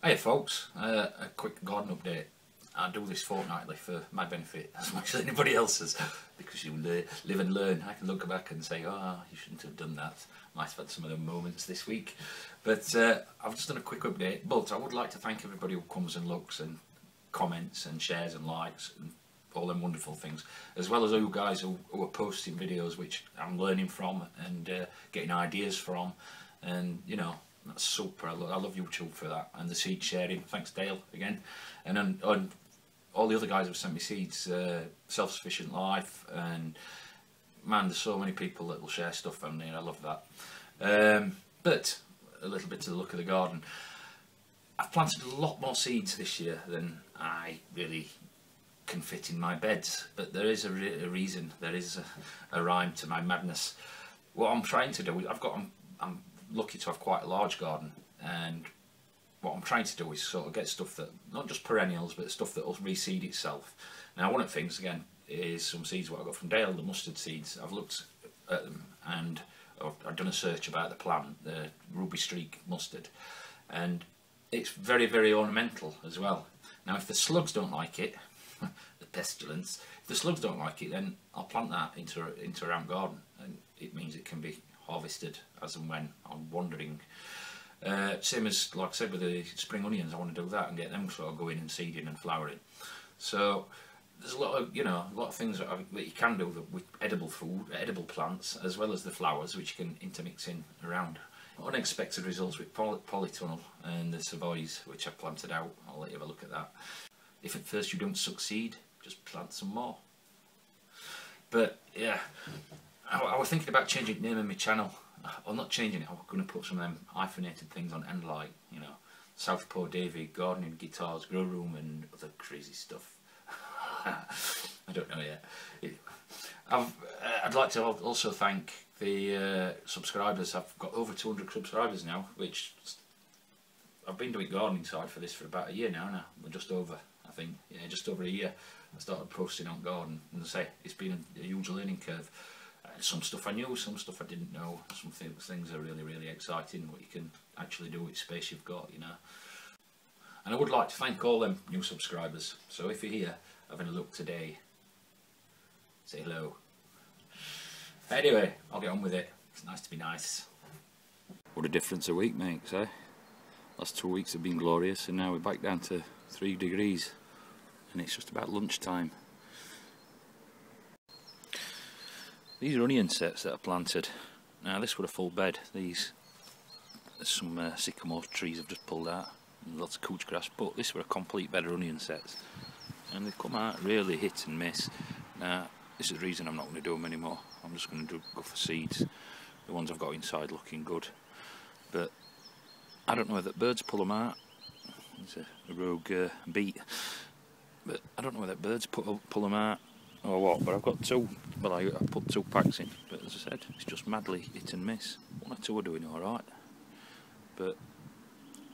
Hey folks, a quick garden update. I do this fortnightly for my benefit as much as anybody else's, because you live and learn. I can look back and say, oh, you shouldn't have done that. Might have had some of those moments this week. But I've just done a quick update, but I would like to thank everybody who comes and looks and comments and shares and likes and all them wonderful things, as well as all you guys who are posting videos which I'm learning from and getting ideas from, and you know, that's super. I love YouTube for that, and the seed sharing. Thanks Dale again, and all the other guys have sent me seeds, Self-Sufficient Life, and man, there's so many people that will share stuff from me, and I love that. But a little bit to the look of the garden. I've planted a lot more seeds this year than I really can fit in my beds, but there is a reason, there is a rhyme to my madness. What I'm trying to do, I'm lucky to have quite a large garden, and what I'm trying to do is sort of get stuff that, not just perennials, but stuff that will reseed itself. Now one of the things, again, is some seeds what I got from Dale, the mustard seeds. I've looked at them and I've done a search about the plant, the ruby streak mustard, and it's very, very ornamental as well. Now if the slugs don't like it, the pestilence, if the slugs don't like it, then I'll plant that into a round garden, and it means it can be harvested as and when I'm wandering. Same as, like I said, with the spring onions, I want to do that and get them sort of going and seeding and flowering. So there's a lot of things that you can do with edible food, edible plants, as well as the flowers, which you can intermix in around. Unexpected results with polytunnel and the savoys, which I've planted out. I'll let you have a look at that. If at first you don't succeed, just plant some more. But yeah, I was thinking about changing the name of my channel. Well, not changing it, I'm going to put some of them hyphenated things on end, like, you know, Southpaw Davy, gardening, guitars, grow room and other crazy stuff. I don't know yet. I'd like to also thank the subscribers. I've got over 200 subscribers now, which I've been doing gardening side for this for about a year now. We're just over, I think, yeah, just over a year. I started posting on garden, and I say it's been a huge learning curve. Some stuff I knew, some stuff I didn't know. Some things are really, really exciting, what you can actually do with space you've got, you know. And I would like to thank all them new subscribers. So if you're here having a look today, say hello. Anyway, I'll get on with it. It's nice to be nice. What a difference a week makes, eh? Last 2 weeks have been glorious, and now we're back down to 3 degrees, and it's just about lunchtime. These are onion sets that are planted. Now this was a full bed. There's some sycamore trees I've just pulled out, and lots of couch grass, but this were a complete bed of onion sets, and they've come out really hit and miss. Now this is the reason I'm not going to do them anymore. I'm just going to go for seeds. The ones I've got inside looking good, but I don't know whether birds pull them out. It's a rogue beet, but I don't know whether birds pull them out or what. But I've got two. Well, I put 2 packs in, but as I said, it's just madly hit and miss. 1 or 2 are doing all right, but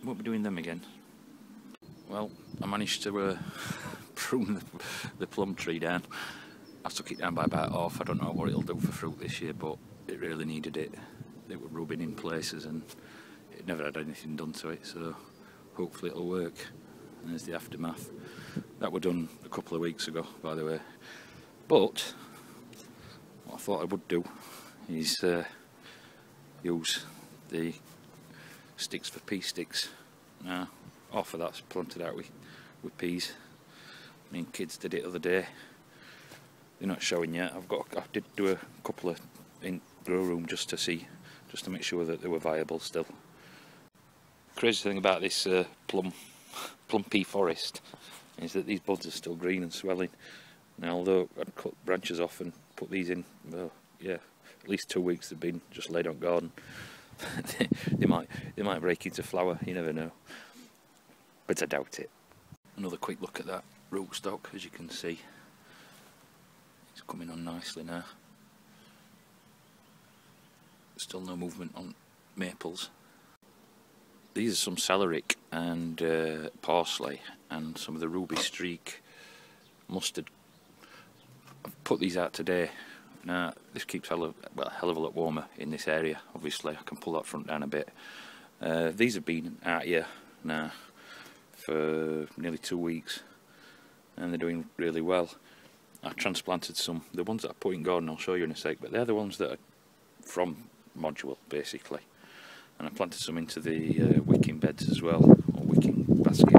I won't be doing them again. Well, I managed to prune the plum tree down. I took it down by about half. I don't know what it'll do for fruit this year, but it really needed it. It was rubbing in places and it never had anything done to it, so hopefully it'll work. And there's the aftermath. That was done a couple of weeks ago, by the way. But what I thought I would do is use the sticks for pea sticks. Now, half of that's planted out with peas. Me and kids did it the other day. They're not showing yet. I did do a couple of in grow room just to make sure that they were viable still. Crazy thing about this plum pea forest is that these buds are still green and swelling. Now, although I'd cut branches off and put these in, well, yeah, at least 2 weeks they've been just laid on garden. they might break into flower. You never know, but I doubt it. Another quick look at that rootstock, as you can see. It's coming on nicely now. Still no movement on maples. These are some celeriac and parsley and some of the ruby streak mustard. I've put these out today. Now this keeps a hell of a lot warmer in this area. Obviously I can pull that front down a bit. These have been out here now for nearly 2 weeks, and they're doing really well. I transplanted some, the ones that I put in garden I'll show you in a sec, but they're the ones that are from module basically. And I planted some into the wicking beds as well, or wicking basket.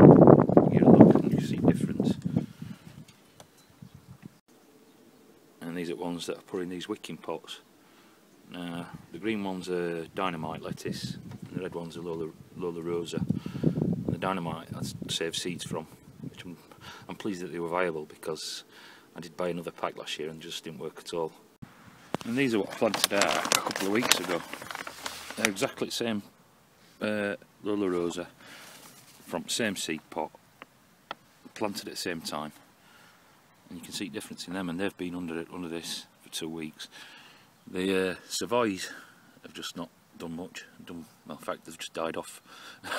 You look and you see difference. And these are ones that I put in these wicking pots. The green ones are dynamite lettuce, and the red ones are Lollo rossa. And the dynamite I saved seeds from, which I'm pleased that they were viable, because I did buy another pack last year and just didn't work at all. And these are what I planted out a couple of weeks ago. They're exactly the same Lollo rossa, from the same seed pot, planted at the same time, and you can see a difference in them, and they've been under this for 2 weeks. The Savoys have just not done much. Well, in fact, they've just died off,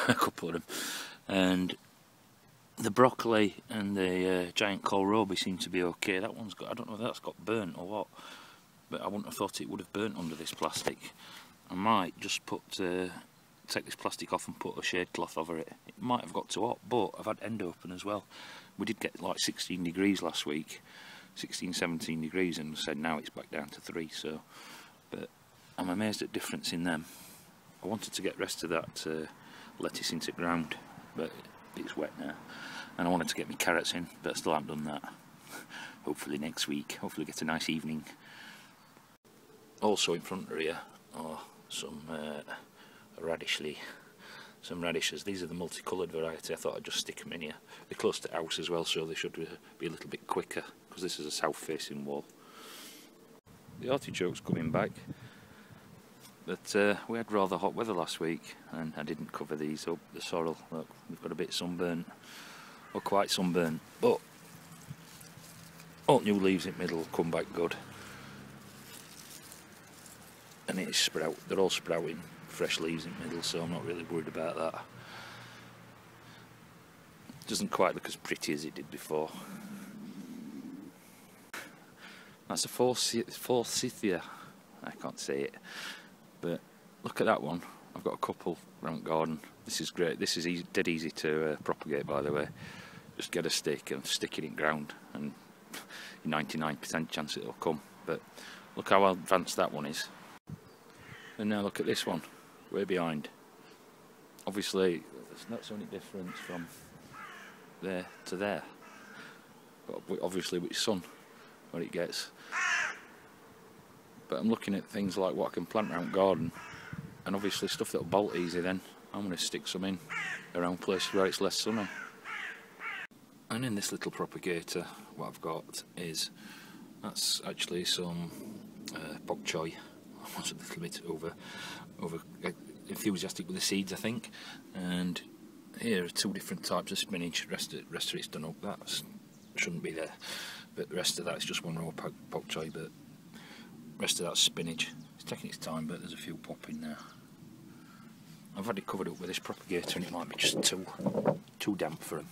a couple of them. And the broccoli and the giant kohlrabi seem to be okay. That one's got, I don't know if that's got burnt or what, but I wouldn't have thought it would have burnt under this plastic. I might just take this plastic off and put a shade cloth over it. It might have got too hot, but I've had end open as well. We did get like 16 degrees last week, 16, 17 degrees, and said now it's back down to 3. So, but I'm amazed at difference in them. I wanted to get the rest of that lettuce into ground, but it's wet now, and I wanted to get my carrots in, but I still haven't done that. Hopefully next week. Hopefully get a nice evening. Also in front of here are some some radishes. These are the multicoloured variety. I thought I'd just stick them in here. They're close to the house as well, so they should be a little bit quicker, because this is a south facing wall. The artichoke's coming back, but we had rather hot weather last week, and I didn't cover these up. The sorrel, look, we've got a bit sunburnt, or quite sunburnt, but all new leaves in the middle come back good. And it's they're all sprouting fresh leaves in the middle, so I'm not really worried about that. It doesn't quite look as pretty as it did before. That's a forsythia. I can't say it, but look at that one. I've got a couple around the garden. This is great. This is dead easy to propagate, by the way. Just get a stick and stick it in ground, and 99% chance it'll come. But look how advanced that one is. And now look at this one, way behind. Obviously, there's not so any difference from there to there. But obviously with sun, what it gets. But I'm looking at things like what I can plant around the garden, and obviously stuff that'll bolt easy then. I'm going to stick some in around places where it's less sunny. And in this little propagator, what I've got is, that's actually some bok choy. I was a little bit over enthusiastic with the seeds, I think. And here are 2 different types of spinach. Rest of it's done up. That shouldn't be there, but the rest of that is just one row of bok choy. But the rest of that's spinach. It's taking its time, but there's a few popping there. I've had it covered up with this propagator, and it might be just too damp for them.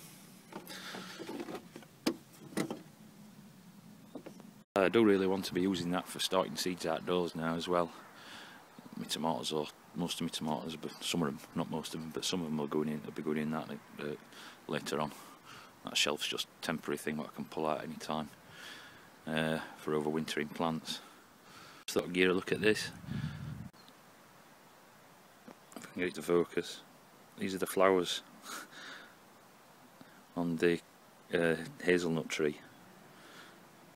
I do really want to be using that for starting seeds outdoors now as well. My tomatoes, or most of my tomatoes, but some of them, not most of them, but some of them will be going in that later on. That shelf's just a temporary thing that I can pull out any time for overwintering plants. Just thought I'd give a look at this. If I can get it to focus. These are the flowers on the hazelnut tree.